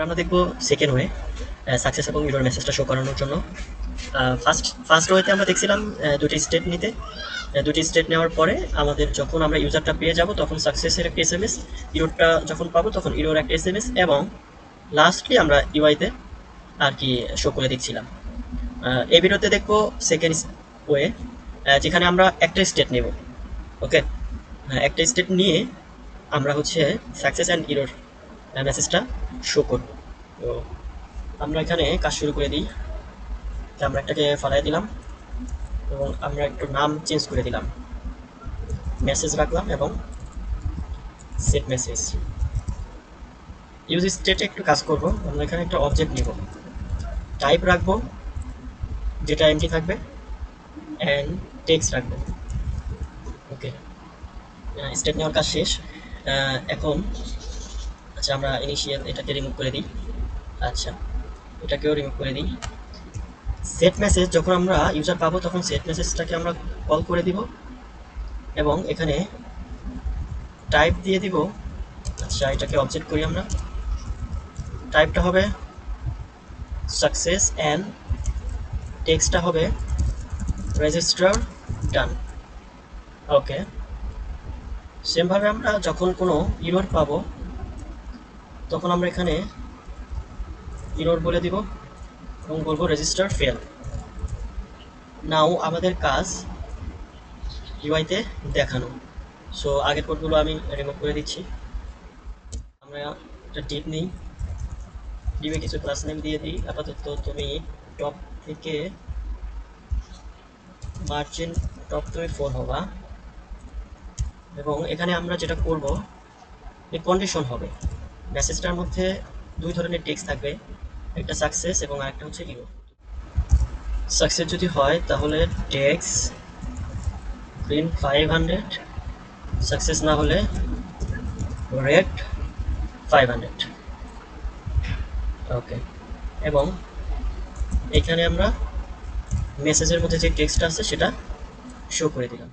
এবার আমরা দেখব সেকেন্ড ওয়ে, সাকসেস এবং ইরর মেসেজটা শো করানোর জন্য। ফার্স্ট ওয়েতে আমরা দেখছিলাম দুটি স্টেপ নিতে। দুটি স্টেপ নেওয়ার পরে আমাদের যখন আমরা ইউজারটা পেয়ে যাব তখন সাকসেসের একটা এসএমএস, ইররটা যখন পাবো তখন ইরর একটা এসএমএস, এবং লাস্টলি আমরা ইউআইতে আর কি শো করে দিচ্ছিলাম। এই ভিডিওতে দেখবো সেকেন্ড ওয়ে, যেখানে আমরা একটা স্টেট নেব। ওকে, একটা স্টেট নিয়ে আমরা হচ্ছে সাকসেস অ্যান্ড ইরর মেসেজটা শো করব। তো আমরা এখানে কাজ শুরু করে দিই। আমরা একটাকে ফালাই দিলাম এবং আমরা একটু নাম চেঞ্জ করে দিলাম, মেসেজ রাখলাম এবং সেট মেসেজ। ইউজ স্টেটে একটু কাজ করব। আমরা এখানে একটা অবজেক্ট নিব, টাইপ রাখবো যেটা এমটি থাকবে, অ্যান্ড টেক্সট রাখবো। ওকে, স্টেট নেওয়ার কাজ শেষ। এখন আচ্ছা, আমরা ইনিশিয়াল এটাকে রিমুভ করে দিই। আচ্ছা, এটাকেও রিমুভ করে দিই। সেট মেসেজ যখন আমরা ইউজার পাবো তখন সেট মেসেজটাকে আমরা কল করে দিব এবং এখানে টাইপ দিয়ে দিব। আচ্ছা, এটাকে অবজেক্ট করি আমরা। টাইপটা হবে সাকসেস অ্যান্ড টেক্সটটা হবে রেজিস্টার ডান। ওকে, সেমভাবে আমরা যখন কোনো ইরর পাবো তখন আমরা এখানে ইরর বলে দিব এবং বলবো রেজিস্টার ফেল। নাও আমাদের কাজ ইউআইতে দেখানো। সো আগের কোডগুলো আমি রিমুভ করে দিচ্ছি। আমরা একটা ডিপ নিই, ডিপে কিছু ক্লাস নেম দিয়ে দিই। আপাতত তুমি টপ থেকে মার্জিন টপ তুমি 4 হবা, এবং এখানে আমরা যেটা করব এই কন্ডিশন হবে। মেসেজটার মধ্যে দুই ধরনের টেক্সট থাকবে, একটা সাকসেস এবং আরেকটা হচ্ছে ইরর। সাকসেস যদি হয় তাহলে টেক্সট গ্রিন 500, সাকসেস না হলে রেড 500। ওকে, এবং এখানে আমরা মেসেজের মধ্যে যে টেক্সট আছে সেটা শো করে দিলাম।